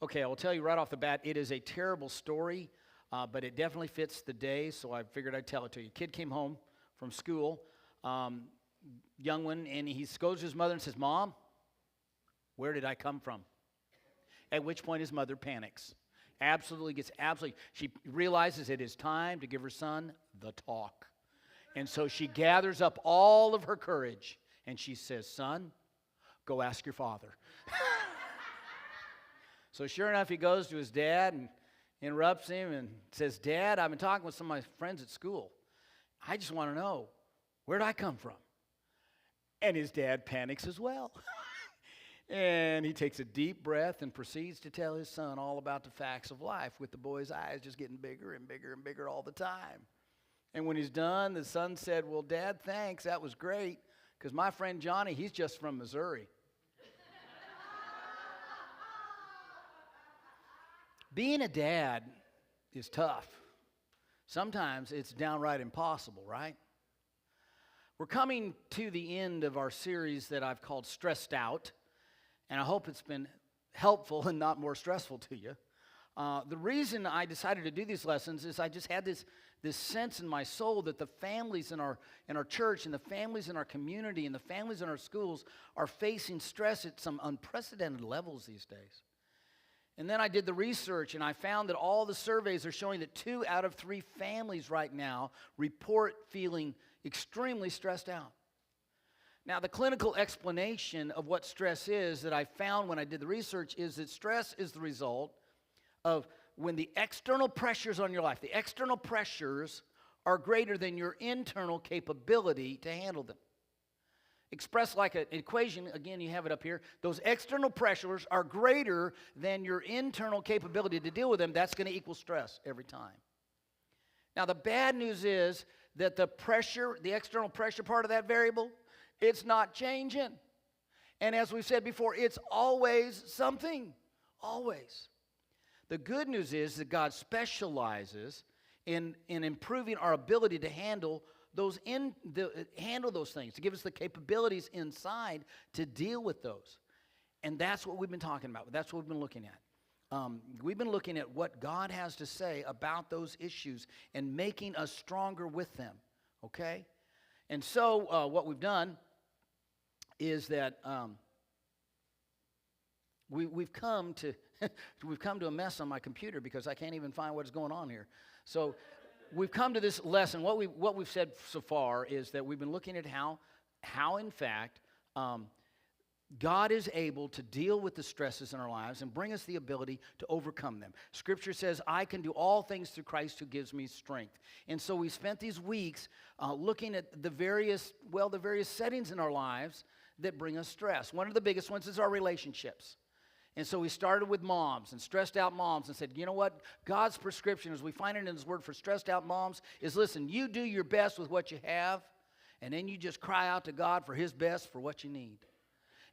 Okay, I will tell you right off the bat, it is a terrible story, but it definitely fits the day, so I figured I'd tell it to you. Kid came home from school, young one, and he goes to his mother and says, "Mom, where did I come from?" At which point his mother panics. She realizes it is time to give her son the talk. And so she gathers up all of her courage, and she says, "Son, go ask your father." So sure enough, he goes to his dad and interrupts him and says, "Dad, I've been talking with some of my friends at school. I just want to know, where'd I come from?" And his dad panics as well. And he takes a deep breath and proceeds to tell his son all about the facts of life, with the boy's eyes just getting bigger and bigger and bigger all the time. And when he's done, the son said, "Well, Dad, thanks. That was great, because my friend Johnny, he's just from Missouri." Being a dad is tough. Sometimes it's downright impossible, right? We're coming to the end of our series that I've called Stressed Out, and I hope it's been helpful and not more stressful to you. The reason I decided to do these lessons is I just had this sense in my soul that the families in our church and the families in our community and the families in our schools are facing stress at some unprecedented levels these days. And then I did the research, and I found that all the surveys are showing that 2 out of 3 families right now report feeling extremely stressed out. Now, the clinical explanation of what stress is that I found when I did the research is that stress is the result of when the external pressures on your life, the external pressures are greater than your internal capability to handle them. Expressed like an equation, again, you have it up here. Those external pressures are greater than your internal capability to deal with them. That's going to equal stress every time. Now, the bad news is that the external pressure part of that variable, it's not changing. And as we've said before, it's always something. Always. The good news is that God specializes in improving our ability to handle those things, to give us the capabilities inside to deal with those. And that's what we've been talking about. That's what we've been looking at. We've been looking at what God has to say about those issues and making us stronger with them, okay? And so what we've done is that we've come to a mess on my computer because I can't even find what's going on here. So we've come to this lesson. What we've said so far is that we've been looking at how in fact, God is able to deal with the stresses in our lives and bring us the ability to overcome them. Scripture says, "I can do all things through Christ who gives me strength." And so we spent these weeks looking at the various settings in our lives that bring us stress. One of the biggest ones is our relationships. And so we started with moms and stressed out moms and said, you know what? God's prescription, as we find it in His Word for stressed out moms, is listen, you do your best with what you have, and then you just cry out to God for His best for what you need.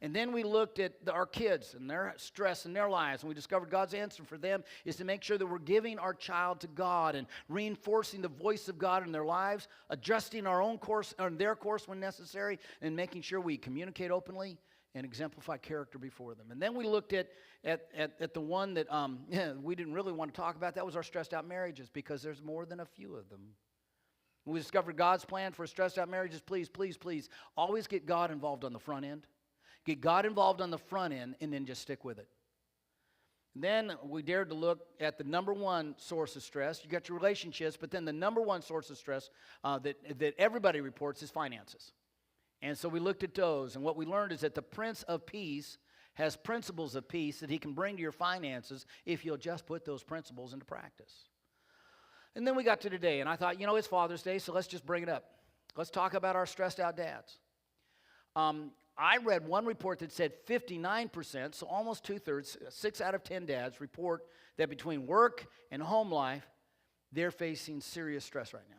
And then we looked at our kids and their stress in their lives, and we discovered God's answer for them is to make sure that we're giving our child to God and reinforcing the voice of God in their lives, adjusting our own course or their course when necessary, and making sure we communicate openly and exemplify character before them. And then we looked at the one that we didn't really want to talk about. That was our stressed out marriages, because there's more than a few of them. We discovered God's plan for stressed out marriages. Please, please, please, always get God involved on the front end. Get God involved on the front end, and then just stick with it. And then we dared to look at the number one source of stress. You got your relationships, but then the number one source of stress that everybody reports is finances. And so we looked at those, and what we learned is that the Prince of Peace has principles of peace that He can bring to your finances if you'll just put those principles into practice. And then we got to today, and I thought, it's Father's Day, so let's just bring it up. Let's talk about our stressed out dads. I read one report that said 59%, so almost 2/3, 6 out of 10 dads report that between work and home life, they're facing serious stress right now.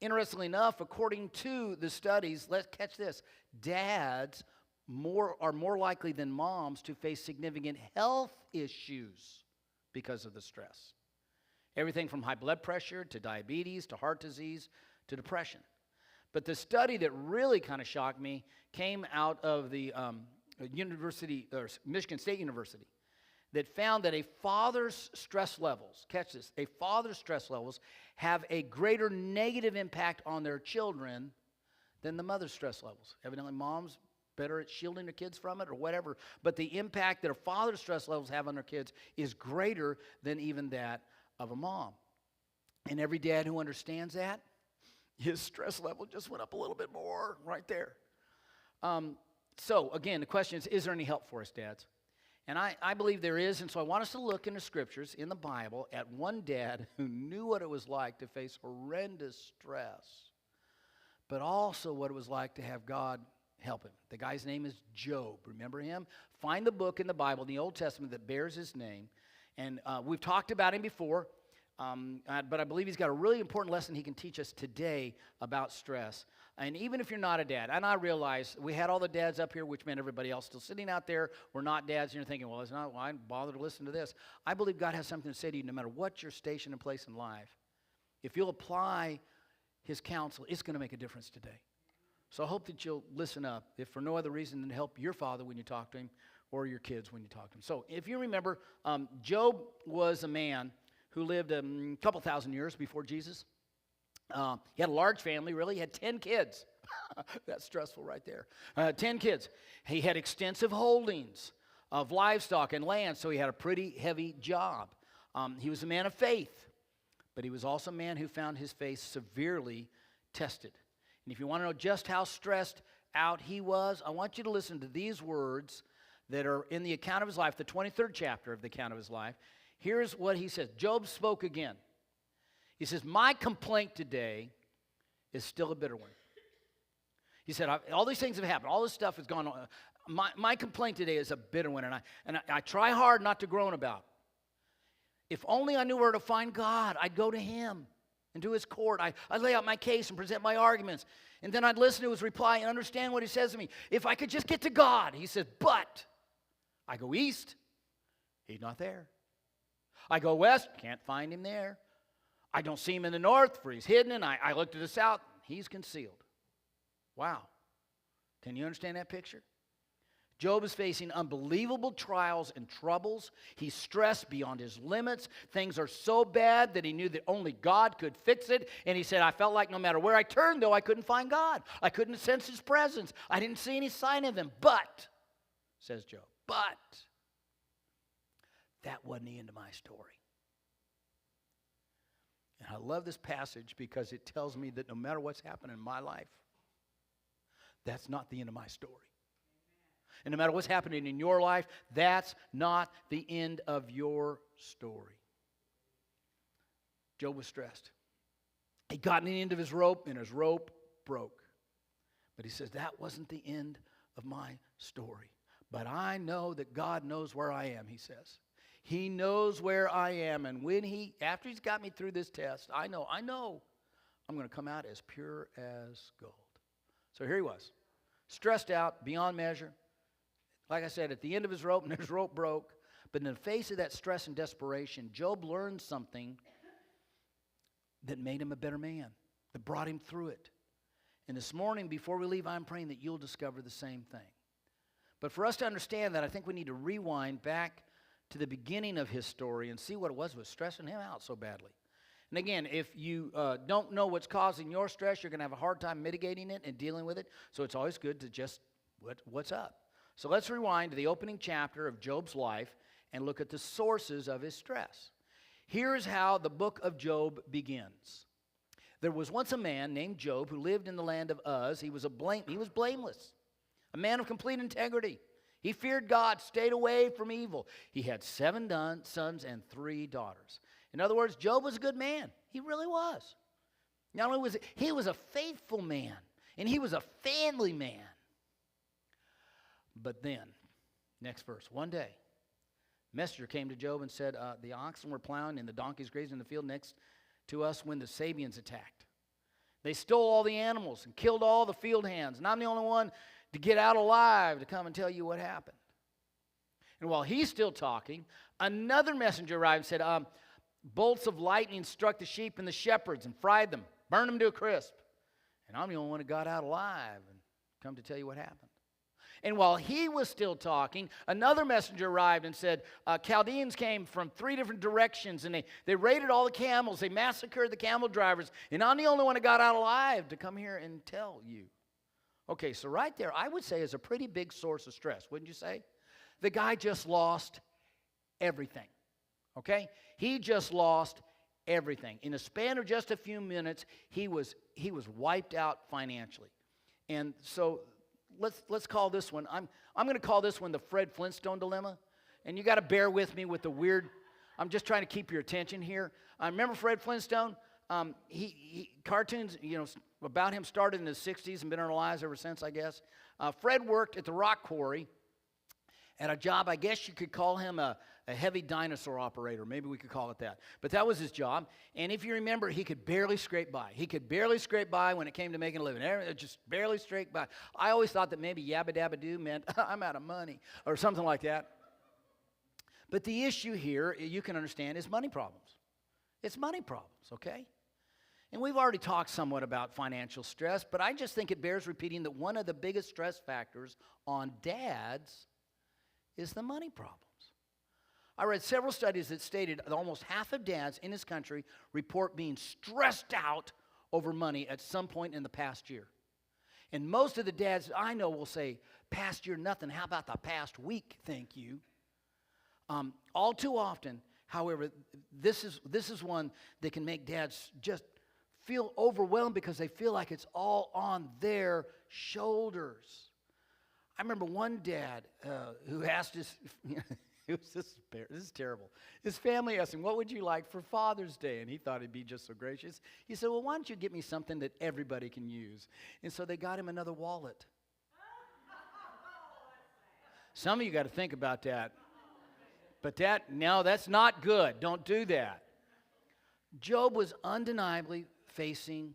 Interestingly enough, according to the studies, let's catch this, dads are more likely than moms to face significant health issues because of the stress. Everything from high blood pressure to diabetes to heart disease to depression. But the study that really kind of shocked me came out of the Michigan State University. that found that a father's stress levels, catch this, a father's stress levels have a greater negative impact on their children than the mother's stress levels. Evidently, mom's better at shielding their kids from it or whatever, but the impact that a father's stress levels have on their kids is greater than even that of a mom. And every dad who understands that, his stress level just went up a little bit more right there. So, again, the question is there any help for us, dads? And I believe there is, and so I want us to look in the scriptures, in the Bible, at one dad who knew what it was like to face horrendous stress, but also what it was like to have God help him. The guy's name is Job. Remember him? Find the book in the Bible, in the Old Testament, that bears his name. And we've talked about him before, but I believe he's got a really important lesson he can teach us today about stress. And even if you're not a dad, and I realize we had all the dads up here, which meant everybody else still sitting out there. We're not dads, and you're thinking, well, it's not, why bother to listen to this? I believe God has something to say to you no matter what your station and place in life. If you'll apply his counsel, it's going to make a difference today. So I hope that you'll listen up, if for no other reason than to help your father when you talk to him or your kids when you talk to him. So if you remember, Job was a man who lived a couple thousand years before Jesus. He had a large family, really. He had 10 kids. That's stressful right there. 10 kids. He had extensive holdings of livestock and land, so he had a pretty heavy job. He was a man of faith, but he was also a man who found his faith severely tested. And if you want to know just how stressed out he was, I want you to listen to these words that are in the account of his life, the 23rd chapter of the account of his life. Here's what he says. Job spoke again. He says, my complaint today is still a bitter one. He said, all these things have happened. All this stuff has gone on. My complaint today is a bitter one, and I try hard not to groan about. If only I knew where to find God, I'd go to him and to his court. I'd lay out my case and present my arguments, and then I'd listen to his reply and understand what he says to me. If I could just get to God, he says, but I go east, he's not there. I go west, can't find him there. I don't see him in the north, for he's hidden, and I look to the south, he's concealed. Wow. Can you understand that picture? Job is facing unbelievable trials and troubles. He's stressed beyond his limits. Things are so bad that he knew that only God could fix it. And he said, I felt like no matter where I turned, though, I couldn't find God. I couldn't sense his presence. I didn't see any sign of him. But, says Job, but that wasn't the end of my story. And I love this passage because it tells me that no matter what's happened in my life, that's not the end of my story. And no matter what's happening in your life, that's not the end of your story. Job was stressed. He got in the end of his rope, and his rope broke. But he says, that wasn't the end of my story. But I know that God knows where I am, he says. He knows where I am, and after he's got me through this test, I know I'm going to come out as pure as gold. So here he was, stressed out beyond measure. Like I said, at the end of his rope, and his rope broke. But in the face of that stress and desperation, Job learned something that made him a better man, that brought him through it. And this morning, before we leave, I'm praying that you'll discover the same thing. But for us to understand that, I think we need to rewind back to the beginning of his story and see what it was stressing him out so badly. And again, if you don't know what's causing your stress, you're going to have a hard time mitigating it and dealing with it. So it's always good to just, what's up? So let's rewind to the opening chapter of Job's life and look at the sources of his stress. Here's how the book of Job begins. There was once a man named Job who lived in the land of Uz. He was blameless, a man of complete integrity. He feared God, stayed away from evil. He had 7 sons and 3 daughters. In other words, Job was a good man. He really was. Not only was he was a faithful man, and he was a family man. But then, next verse, one day, a messenger came to Job and said, the oxen were plowing and the donkeys grazing in the field next to us when the Sabeans attacked. They stole all the animals and killed all the field hands, and I'm the only one to get out alive to come and tell you what happened. And while he's still talking, another messenger arrived and said, bolts of lightning struck the sheep and the shepherds and fried them, burned them to a crisp. And I'm the only one who got out alive and come to tell you what happened. And while he was still talking, another messenger arrived and said, Chaldeans came from 3 different directions, and they raided all the camels. They massacred the camel drivers, and I'm the only one that got out alive to come here and tell you. Okay, so right there, I would say is a pretty big source of stress, wouldn't you say? The guy just lost everything, okay? He just lost everything. In a span of just a few minutes, he was wiped out financially. And so let's call this one, I'm going to call this one the Fred Flintstone dilemma. And you got to bear with me with the weird, I'm just trying to keep your attention here. Remember Fred Flintstone? Cartoons, about him started in the 60s and been in our lives ever since, I guess. Fred worked at the rock quarry at a job, I guess you could call him a heavy dinosaur operator. Maybe we could call it that. But that was his job. And if you remember, he could barely scrape by. He could barely scrape by when it came to making a living. Just barely scrape by. I always thought that maybe yabba dabba doo meant I'm out of money or something like that. But the issue here, you can understand, is money problems. It's money problems, okay? And we've already talked somewhat about financial stress, but I just think it bears repeating that one of the biggest stress factors on dads is the money problems. I read several studies that stated that almost half of dads in this country report being stressed out over money at some point in the past year. And most of the dads I know will say, past year, nothing. How about the past week? Thank you. All too often, however, this is one that can make dads just feel overwhelmed because they feel like it's all on their shoulders. I remember one dad who asked his, this is terrible. His family asked him, what would you like for Father's Day? And he thought he'd be just so gracious. He said, well, why don't you get me something that everybody can use? And so they got him another wallet. Some of you got to think about that. But that's not good. Don't do that. Job was undeniably facing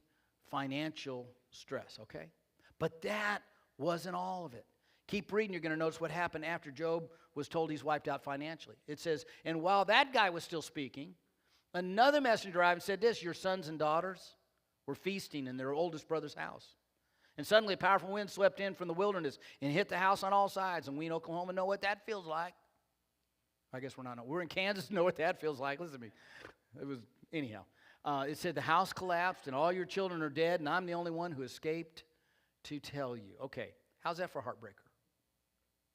financial stress, okay? But that wasn't all of it. Keep reading, you're going to notice what happened after Job was told he's wiped out financially. It says, and while that guy was still speaking, another messenger arrived and said this, your sons and daughters were feasting in their oldest brother's house. And suddenly a powerful wind swept in from the wilderness and hit the house on all sides. And we in Oklahoma know what that feels like. I guess we're in Kansas, know what that feels like. Listen to me. Anyhow. It said the house collapsed and all your children are dead and I'm the only one who escaped to tell you. Okay, how's that for a heartbreaker?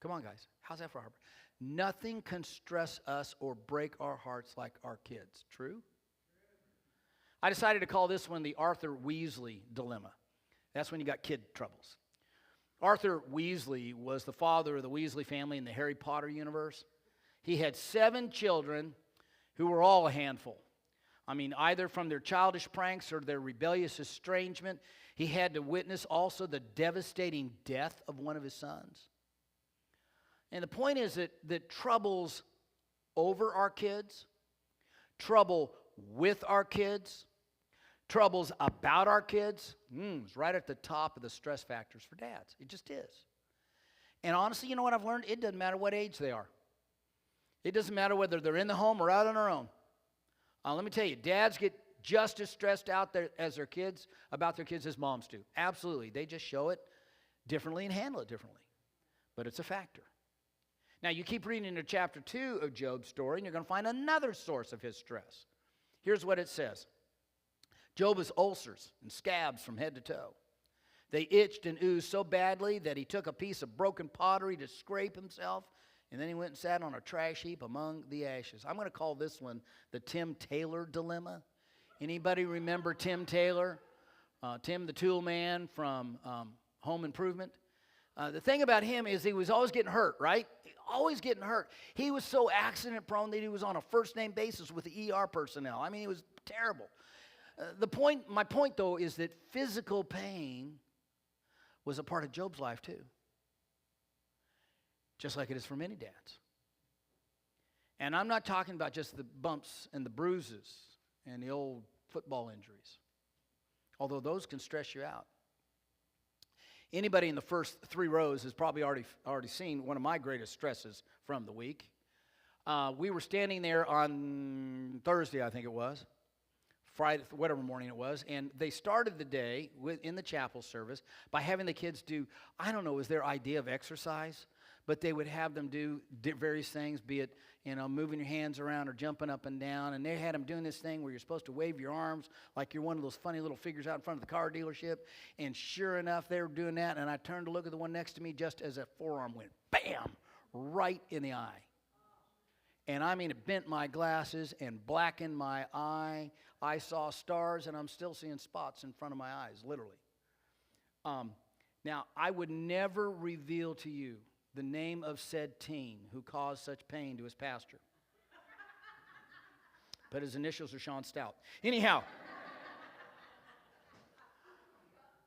Come on, guys. How's that for a heartbreaker? Nothing can stress us or break our hearts like our kids. True? I decided to call this one the Arthur Weasley dilemma. That's when you got kid troubles. Arthur Weasley was the father of the Weasley family in the Harry Potter universe. He had 7 children who were all a handful. I mean, either from their childish pranks or their rebellious estrangement. He had to witness also the devastating death of one of his sons. And the point is that troubles over our kids, trouble with our kids, troubles about our kids, is right at the top of the stress factors for dads. It just is. And honestly, you know what I've learned? It doesn't matter what age they are. It doesn't matter whether they're in the home or out on their own. Let me tell you, dads get just as stressed out as their kids about their kids as moms do. Absolutely. They just show it differently and handle it differently. But it's a factor. Now, you keep reading into chapter 2 of Job's story, and you're going to find another source of his stress. Here's what it says. Job has ulcers and scabs from head to toe. They itched and oozed so badly that he took a piece of broken pottery to scrape himself, and then he went and sat on a trash heap among the ashes. I'm going to call this one the Tim Taylor dilemma. Anybody remember Tim Taylor? Tim the Tool Man from Home Improvement. The thing about him is he was always getting hurt, right? Always getting hurt. He was so accident prone that he was on a first name basis with the ER personnel. I mean, it was terrible. My point though is that physical pain was a part of Job's life too. Just like it is for many dads. And I'm not talking about just the bumps and the bruises and the old football injuries, although those can stress you out. Anybody in the first 3 rows has probably already seen one of my greatest stresses from the week. We were standing there on Thursday, I think it was, Friday, whatever morning it was, and they started the day in the chapel service by having the kids do, I don't know, was their idea of exercise, but they would have them do various things, be it, moving your hands around or jumping up and down, and they had them doing this thing where you're supposed to wave your arms like you're one of those funny little figures out in front of the car dealership, and sure enough, they were doing that, and I turned to look at the one next to me just as a forearm went, bam, right in the eye. And I mean, it bent my glasses and blackened my eye. I saw stars, and I'm still seeing spots in front of my eyes, literally. Now, I would never reveal to you the name of said teen who caused such pain to his pastor. But his initials are Sean Stout. Anyhow,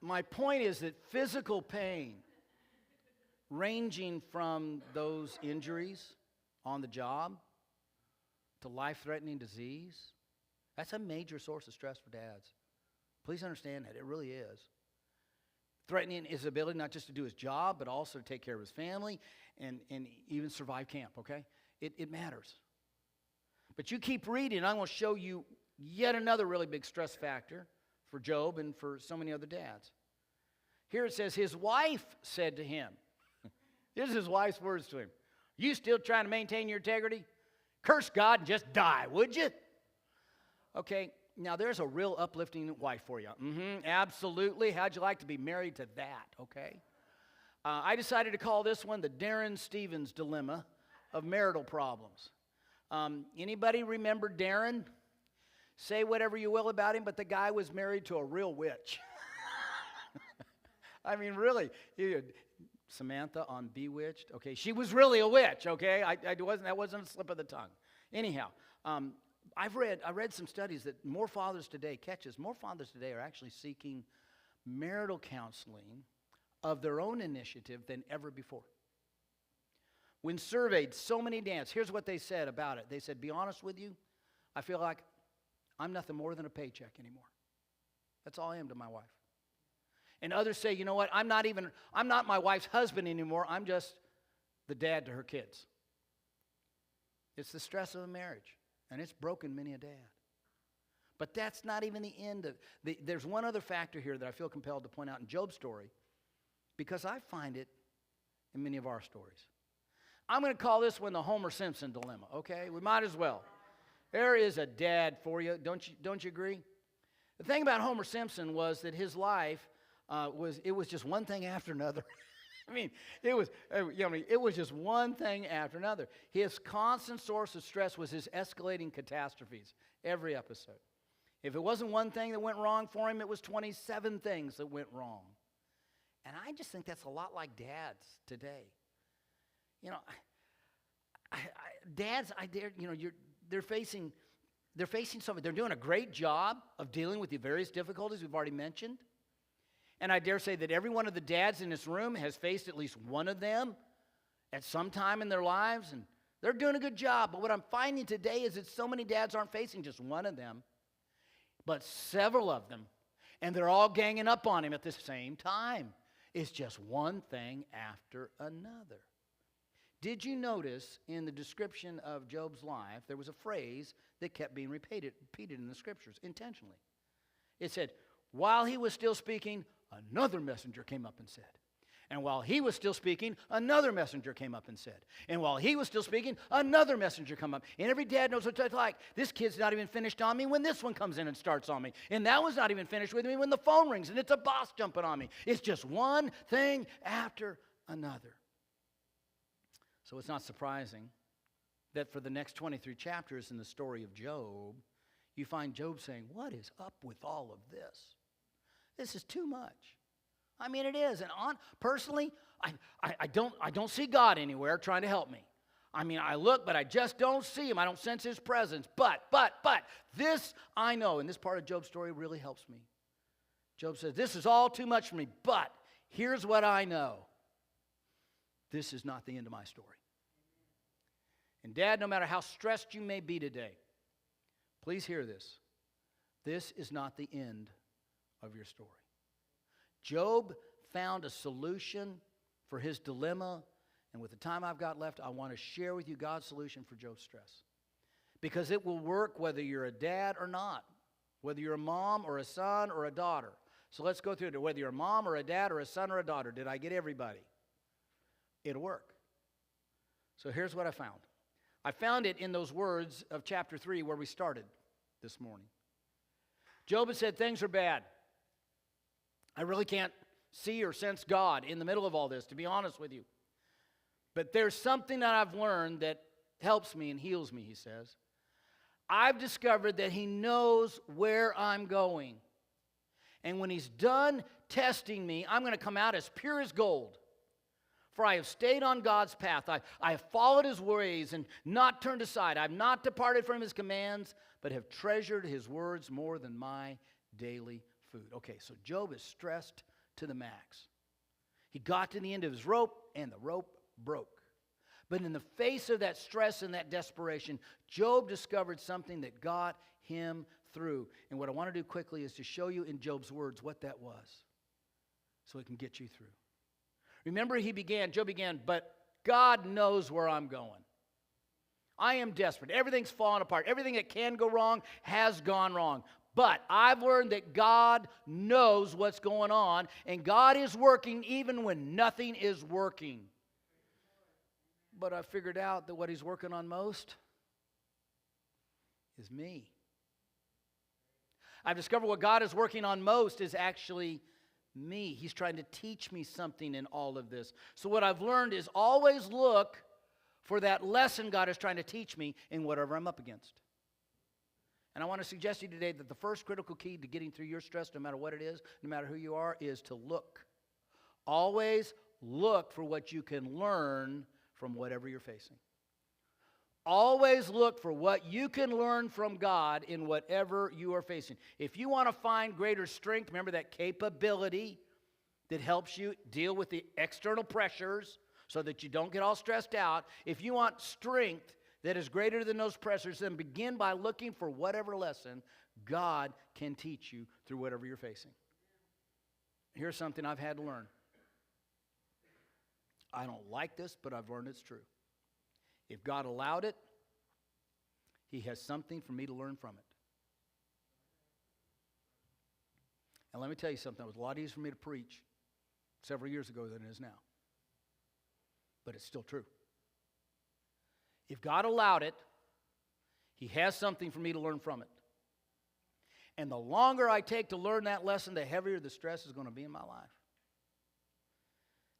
my point is that physical pain, ranging from those injuries on the job to life-threatening disease, that's a major source of stress for dads. Please understand that. It really is. Threatening his ability not just to do his job, but also to take care of his family and even survive camp, okay? It matters. But you keep reading, and I'm going to show you yet another really big stress factor for Job and for so many other dads. Here it says, his wife said to him, this is his wife's words to him, you still trying to maintain your integrity? Curse God and just die, would you? Okay, now there's a real uplifting wife for you. Absolutely. How'd you like to be married to that, okay? I decided to call this one the Darren Stevens dilemma of marital problems. Anybody remember Darren? Say whatever you will about him, but the guy was married to a real witch. I mean, really. Samantha on Bewitched. Okay, she was really a witch. Okay, that wasn't a slip of the tongue. Anyhow, I read some studies that more fathers today are actually seeking marital counseling of their own initiative than ever before. When surveyed, so many dads, here's what they said about it. They said, be honest with you, I feel like I'm nothing more than a paycheck anymore. That's all I am to my wife. And others say, you know what, I'm not my wife's husband anymore, I'm just the dad to her kids. It's the stress of a marriage, and it's broken many a dad. But that's not even the end of there's one other factor here that I feel compelled to point out in Job's story, because I find it in many of our stories. I'm going to call this one the Homer Simpson dilemma, okay? We might as well. There is a dad for you, don't you agree? The thing about Homer Simpson was that his life was just one thing after another. I mean, it was just one thing after another. His constant source of stress was his escalating catastrophes every episode. If it wasn't one thing that went wrong for him, it was 27 things that went wrong. And I just think that's a lot like dads today. Dads, they're facing something. They're doing a great job of dealing with the various difficulties we've already mentioned. And I dare say that every one of the dads in this room has faced at least one of them at some time in their lives, and they're doing a good job. But what I'm finding today is that so many dads aren't facing just one of them, but several of them, and they're all ganging up on him at the same time. It's just one thing after another. Did you notice in the description of Job's life, there was a phrase that kept being repeated in the scriptures intentionally? It said, while he was still speaking, another messenger came up and said. And while he was still speaking, another messenger came up and said. And while he was still speaking, another messenger come up. And every dad knows what it's like. This kid's not even finished on me when this one comes in and starts on me. And that one's not even finished with me when the phone rings and it's a boss jumping on me. It's just one thing after another. So it's not surprising that for the next 23 chapters in the story of Job, you find Job saying, what is up with all of this? This is too much. I mean, it is. And personally, I don't see God anywhere trying to help me. I mean, I look, but I just don't see him. I don't sense his presence. But, this I know, and this part of Job's story really helps me. Job says, this is all too much for me, but here's what I know. This is not the end of my story. And Dad, no matter how stressed you may be today, please hear this. This is not the end of your story. Job found a solution for his dilemma, and with the time I've got left, I want to share with you God's solution for Job's stress. Because it will work whether you're a dad or not. Whether you're a mom or a son or a daughter. So let's go through it. Whether you're a mom or a dad or a son or a daughter, did I get everybody? It'll work. So here's what I found. I found it in those words of chapter 3 where we started this morning. Job had said things are bad. I really can't see or sense God in the middle of all this, to be honest with you. But there's something that I've learned that helps me and heals me, he says. I've discovered that he knows where I'm going. And when he's done testing me, I'm going to come out as pure as gold. For I have stayed on God's path. I have followed his ways and not turned aside. I have not departed from his commands, but have treasured his words more than my daily food. Okay, so Job is stressed to the max. He got to the end of his rope, and the rope broke. But in the face of that stress and that desperation, Job discovered something that got him through. And what I want to do quickly is to show you in Job's words what that was, so it can get you through. Remember, Job began, but God knows where I'm going. I am desperate. Everything's fallen apart. Everything that can go wrong has gone wrong. But I've learned that God knows what's going on, and God is working even when nothing is working. But I figured out that what he's working on most is me. I've discovered what God is working on most is actually me. He's trying to teach me something in all of this. So what I've learned is always look for that lesson God is trying to teach me in whatever I'm up against. And I want to suggest to you today that the first critical key to getting through your stress, no matter what it is, no matter who you are, is to look. Always look for what you can learn from whatever you're facing. Always look for what you can learn from God in whatever you are facing. If you want to find greater strength, remember that capability that helps you deal with the external pressures so that you don't get all stressed out. If you want strength that is greater than those pressures, then begin by looking for whatever lesson God can teach you through whatever you're facing. Here's something I've had to learn. I don't like this, but I've learned it's true. If God allowed it, he has something for me to learn from it. And let me tell you something. It was a lot easier for me to preach several years ago than it is now. But it's still true. If God allowed it, he has something for me to learn from it. And the longer I take to learn that lesson, the heavier the stress is going to be in my life.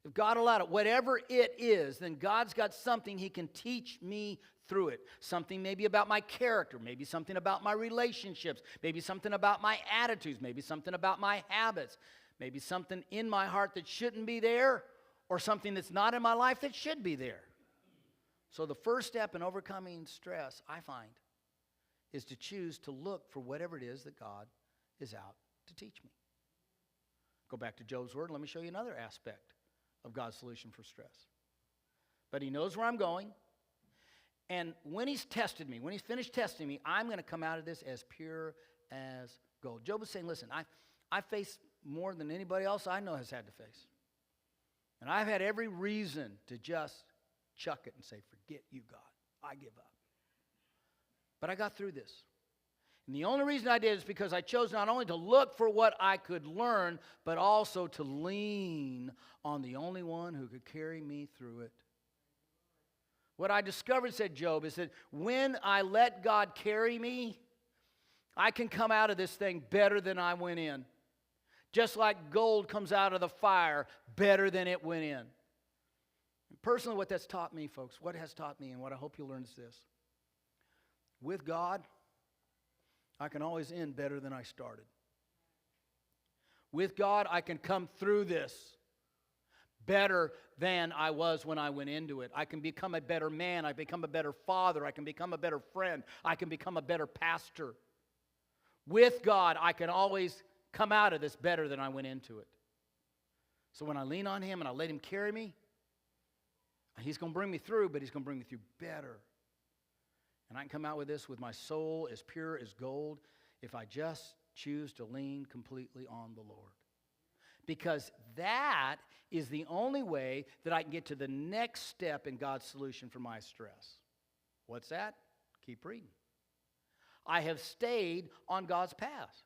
If God allowed it, whatever it is, then God's got something he can teach me through it. Something maybe about my character, maybe something about my relationships, maybe something about my attitudes, maybe something about my habits, maybe something in my heart that shouldn't be there, or something that's not in my life that should be there. So the first step in overcoming stress, I find, is to choose to look for whatever it is that God is out to teach me. Go back to Job's word. Let me show you another aspect of God's solution for stress. But he knows where I'm going. And when he's tested me, when he's finished testing me, I'm going to come out of this as pure as gold. Job is saying, listen, I face more than anybody else I know has had to face. And I've had every reason to just chuck it and say, forget you, God. I give up. But I got through this. And the only reason I did is because I chose not only to look for what I could learn, but also to lean on the only one who could carry me through it. What I discovered, said Job, is that when I let God carry me, I can come out of this thing better than I went in. Just like gold comes out of the fire better than it went in. And personally, what that's taught me, folks, what has taught me and what I hope you'll learn is this. With God, I can always end better than I started. With God, I can come through this better than I was when I went into it. I can become a better man. I become a better father. I can become a better friend. I can become a better pastor. With God, I can always come out of this better than I went into it. So when I lean on him and I let him carry me, he's going to bring me through, but he's going to bring me through better. And I can come out with this with my soul as pure as gold if I just choose to lean completely on the Lord. Because that is the only way that I can get to the next step in God's solution for my stress. What's that? Keep reading. I have stayed on God's path.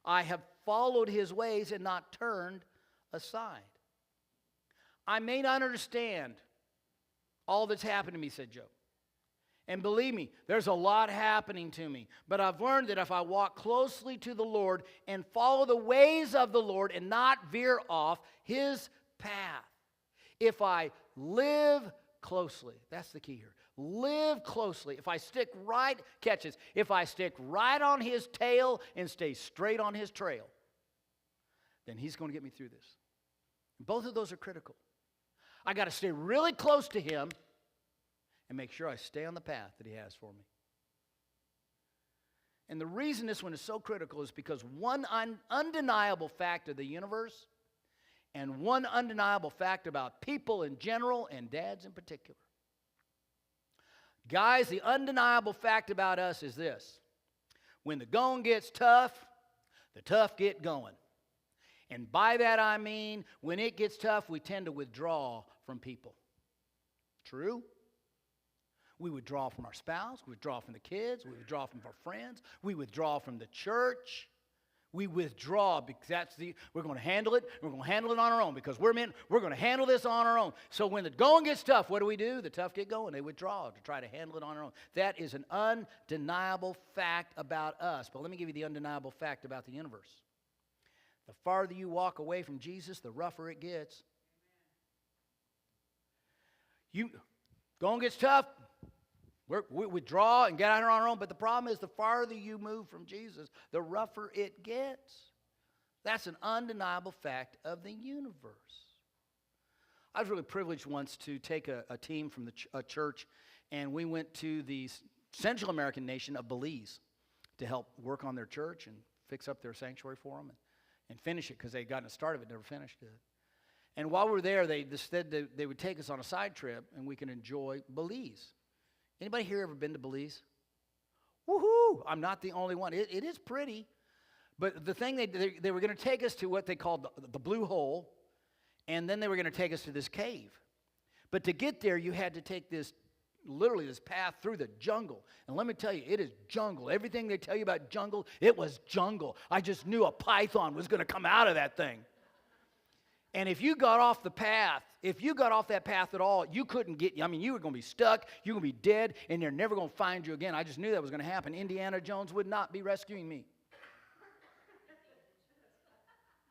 I have followed His ways and not turned aside. I may not understand all that's happened to me, said Job. And believe me, there's a lot happening to me. But I've learned that if I walk closely to the Lord and follow the ways of the Lord and not veer off His path, if I live closely, that's the key here. Live closely. If I stick right, catch this, if I stick right on His tail and stay straight on His trail, then He's going to get me through this. Both of those are critical. I got to stay really close to Him and make sure I stay on the path that He has for me. And the reason this one is so critical is because one undeniable fact of the universe and one undeniable fact about people in general and dads in particular. Guys, the undeniable fact about us is this. When the going gets tough, the tough get going. And by that I mean, when it gets tough, we tend to withdraw from people. True? We withdraw from our spouse. We withdraw from the kids. We withdraw from our friends. We withdraw from the church. We withdraw because we're going to handle it. We're going to handle it on our own because we're going to handle this on our own. So when the going gets tough, what do? The tough get going. They withdraw to try to handle it on their own. That is an undeniable fact about us. But let me give you the undeniable fact about the universe. The farther you walk away from Jesus, the rougher it gets. Going gets tough. We withdraw and get out on our own, but the problem is the farther you move from Jesus, the rougher it gets. That's an undeniable fact of the universe. I was really privileged once to take a team from a church, and we went to the Central American nation of Belize to help work on their church and fix up their sanctuary for them and finish it because they had gotten it started but never finished it. And while we were there, they said they would take us on a side trip and we can enjoy Belize. Anybody here ever been to Belize? Woohoo! I'm not the only one. It is pretty. But the thing, they were going to take us to what they called the Blue Hole, and then they were going to take us to this cave. But to get there, you had to take this path through the jungle. And let me tell you, it is jungle. Everything they tell you about jungle, it was jungle. I just knew a python was going to come out of that thing. And if you got off that path at all, you couldn't you were going to be stuck, you were going to be dead, and they're never going to find you again. I just knew that was going to happen. Indiana Jones would not be rescuing me.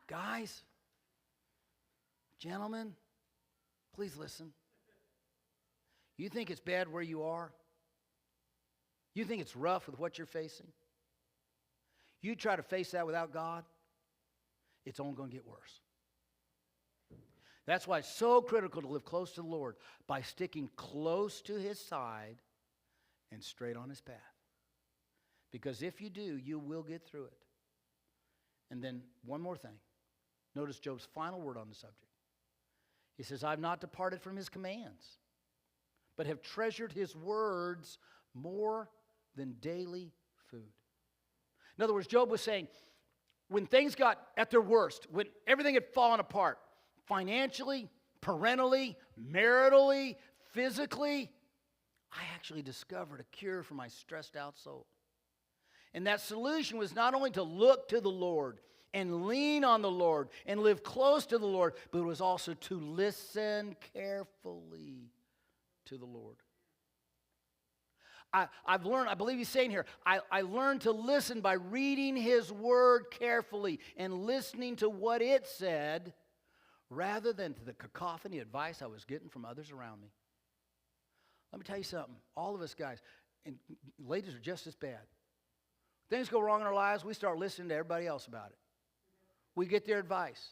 Guys, gentlemen, please listen. You think it's bad where you are? You think it's rough with what you're facing? You try to face that without God, it's only going to get worse. That's why it's so critical to live close to the Lord by sticking close to His side and straight on His path. Because if you do, you will get through it. And then one more thing. Notice Job's final word on the subject. He says, I've not departed from His commands, but have treasured His words more than daily food. In other words, Job was saying, when things got at their worst, when everything had fallen apart, financially, parentally, maritally, physically, I actually discovered a cure for my stressed out soul. And that solution was not only to look to the Lord and lean on the Lord and live close to the Lord, but it was also to listen carefully to the Lord. I've learned, I believe he's saying here, I learned to listen by reading His Word carefully and listening to what it said rather than to the cacophony advice I was getting from others around me. Let me tell you something. All of us guys, and ladies are just as bad. Things go wrong in our lives, we start listening to everybody else about it. We get their advice.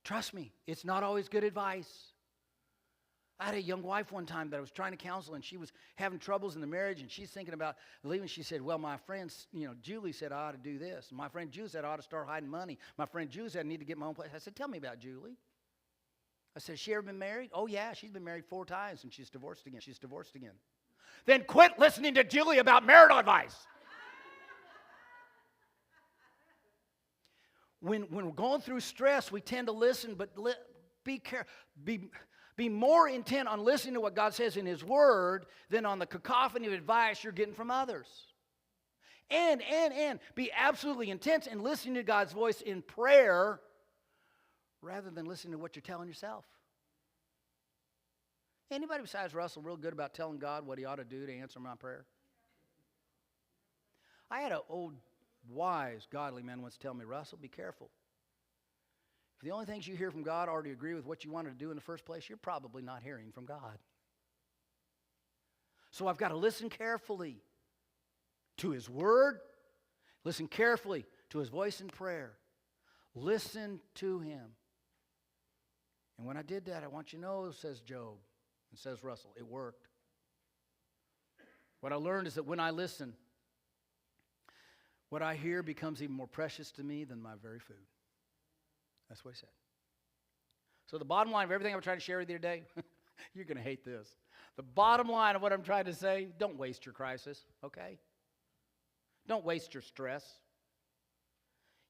Trust me, it's not always good advice. I had a young wife one time that I was trying to counsel, and she was having troubles in the marriage, and she's thinking about leaving. She said, well, my friend, Julie said I ought to do this. My friend Julie said I ought to start hiding money. My friend Julie said I need to get my own place. I said, tell me about Julie. I said, she ever been married? Oh, yeah, she's been married 4 times, and she's divorced again. Then quit listening to Julie about marital advice. When we're going through stress, we tend to listen, but be careful. Be more intent on listening to what God says in His Word than on the cacophony of advice you're getting from others. And be absolutely intense in listening to God's voice in prayer rather than listening to what you're telling yourself. Anybody besides Russell real good about telling God what he ought to do to answer my prayer? I had an old, wise, godly man once tell me, Russell, be careful. If the only things you hear from God are to agree with what you wanted to do in the first place, you're probably not hearing from God. So I've got to listen carefully to His Word. Listen carefully to His voice in prayer. Listen to Him. And when I did that, I want you to know, says Job, and says Russell, it worked. What I learned is that when I listen, what I hear becomes even more precious to me than my very food. That's what he said. So the bottom line of everything I'm trying to share with you today, you're going to hate this. The bottom line of what I'm trying to say, don't waste your crisis, okay? Don't waste your stress.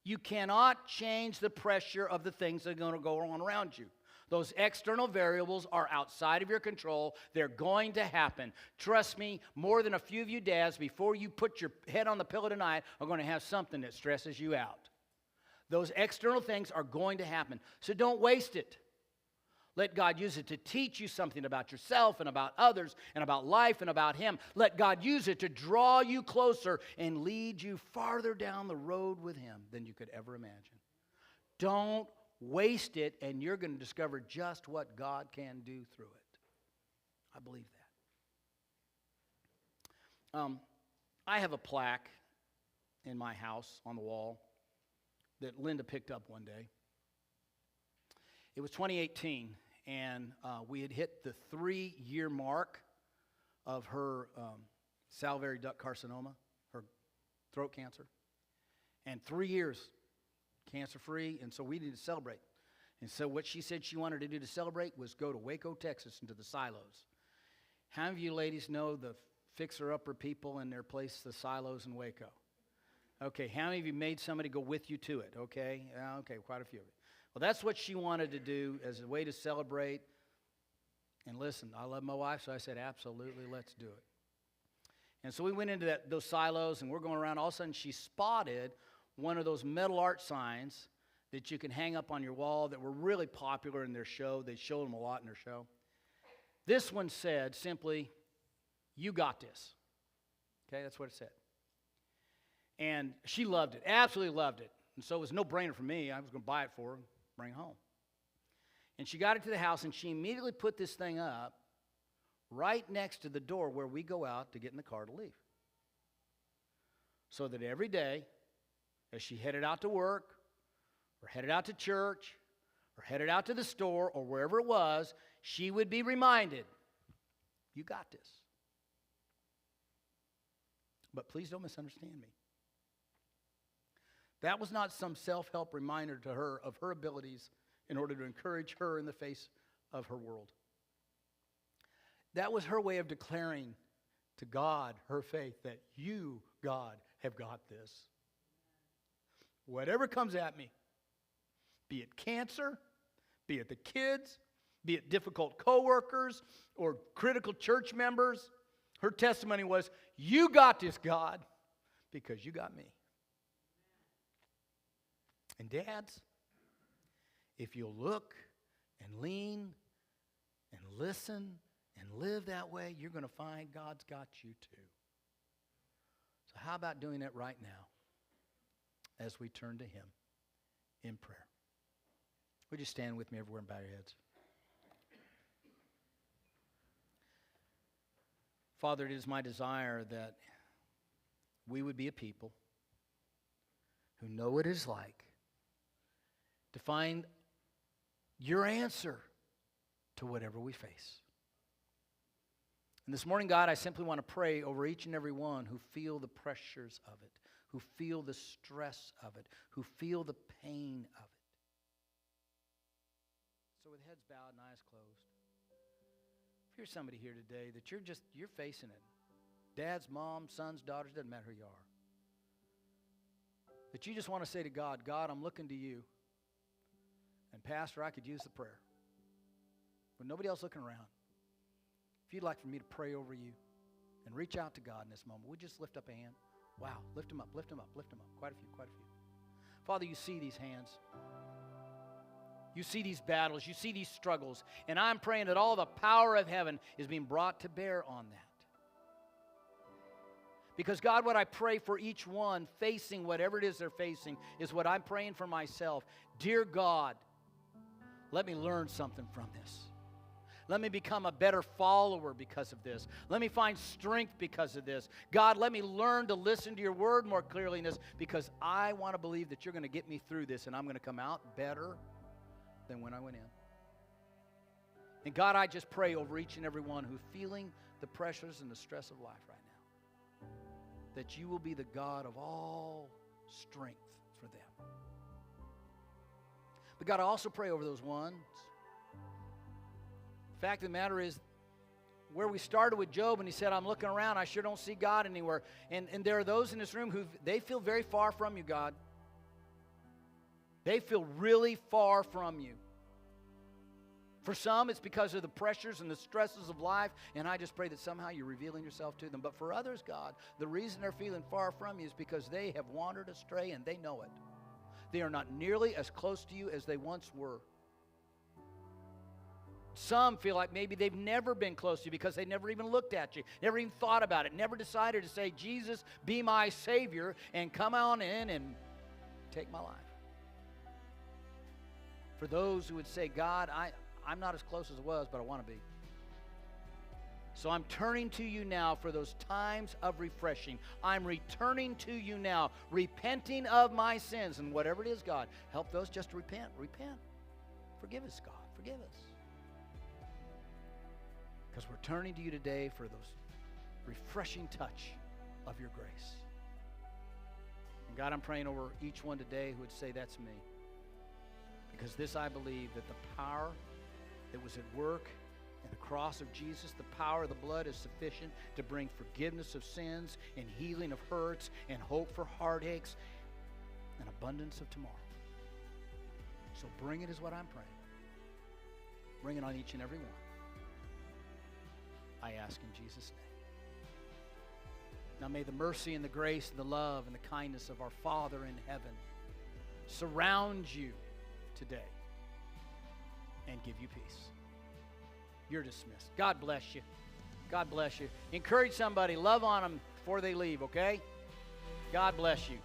You cannot change the pressure of the things that are going to go on around you. Those external variables are outside of your control. They're going to happen. Trust me, more than a few of you dads, before you put your head on the pillow tonight, are going to have something that stresses you out. Those external things are going to happen. So don't waste it. Let God use it to teach you something about yourself and about others and about life and about Him. Let God use it to draw you closer and lead you farther down the road with Him than you could ever imagine. Don't waste it, and you're going to discover just what God can do through it. I believe that. I have a plaque in my house on the wall that Linda picked up one day. It was 2018, and we had hit the 3-year mark of her salivary duct carcinoma, her throat cancer. And 3 years cancer-free, and so we needed to celebrate. And so what she said she wanted to do to celebrate was go to Waco, Texas, into the silos. How many of you ladies know the fixer-upper people in their place, the silos in Waco? Okay, how many of you made somebody go with you to it? Okay, okay, quite a few of you. Well, that's what she wanted to do as a way to celebrate. And listen, I love my wife, so I said, absolutely, let's do it. And so we went into those silos, and we're going around. All of a sudden, she spotted one of those metal art signs that you can hang up on your wall that were really popular in their show. They showed them a lot in their show. This one said simply, "You got this." Okay, that's what it said. And she loved it, absolutely loved it. And so it was no brainer for me. I was going to buy it for her and bring it home. And she got it to the house, and she immediately put this thing up right next to the door where we go out to get in the car to leave. So that every day, as she headed out to work, or headed out to church, or headed out to the store, or wherever it was, she would be reminded, you got this. But please don't misunderstand me. That was not some self-help reminder to her of her abilities in order to encourage her in the face of her world. That was her way of declaring to God her faith that you, God, have got this. Whatever comes at me, be it cancer, be it the kids, be it difficult coworkers or critical church members, her testimony was, you got this, God, because you got me. And dads, if you'll look and lean and listen and live that way, you're going to find God's got you too. So how about doing that right now as we turn to Him in prayer? Would you stand with me everywhere and bow your heads? Father, it is my desire that we would be a people who know what it is like to find your answer to whatever we face. And this morning, God, I simply want to pray over each and every one who feel the pressures of it, who feel the stress of it, who feel the pain of it. So with heads bowed and eyes closed, if you're somebody here today that you're facing it, dads, moms, sons, daughters, doesn't matter who you are, that you just want to say to God, God, I'm looking to you. And Pastor, I could use the prayer. With nobody else looking around. If you'd like for me to pray over you and reach out to God in this moment, would you just lift up a hand? Wow, lift them up, lift them up, lift them up. Quite a few, quite a few. Father, you see these hands. You see these battles. You see these struggles. And I'm praying that all the power of heaven is being brought to bear on that. Because, God, what I pray for each one facing whatever it is they're facing is what I'm praying for myself. Dear God, let me learn something from this. Let me become a better follower because of this. Let me find strength because of this. God, let me learn to listen to your word more clearly in this, because I want to believe that you're going to get me through this and I'm going to come out better than when I went in. And God, I just pray over each and every one who's feeling the pressures and the stress of life right now, that you will be the God of all strength for them. But God, I also pray over those ones. The fact of the matter is, where we started with Job, and he said, I'm looking around, I sure don't see God anywhere. And there are those in this room who they feel very far from you, God. They feel really far from you. For some, it's because of the pressures and the stresses of life, and I just pray that somehow you're revealing yourself to them. But for others, God, the reason they're feeling far from you is because they have wandered astray, and they know it. They are not nearly as close to you as they once were. Some feel like maybe they've never been close to you because they never even looked at you, never even thought about it, never decided to say, Jesus, be my Savior, and come on in and take my life. For those who would say, God, I'm not as close as I was, but I want to be. So I'm turning to you now for those times of refreshing. I'm returning to you now, repenting of my sins. And whatever it is, God, help those just to repent. Repent. Forgive us, God. Forgive us. Because we're turning to you today for those refreshing touch of your grace. And God, I'm praying over each one today who would say, that's me. Because this I believe, that the power that was at work in the cross of Jesus, the power of the blood is sufficient to bring forgiveness of sins and healing of hurts and hope for heartaches and abundance of tomorrow. So bring it is what I'm praying. Bring it on each and every one. I ask in Jesus' name. Now may the mercy and the grace and the love and the kindness of our Father in heaven surround you today and give you peace. You're dismissed. God bless you. God bless you. Encourage somebody. Love on them before they leave, okay? God bless you.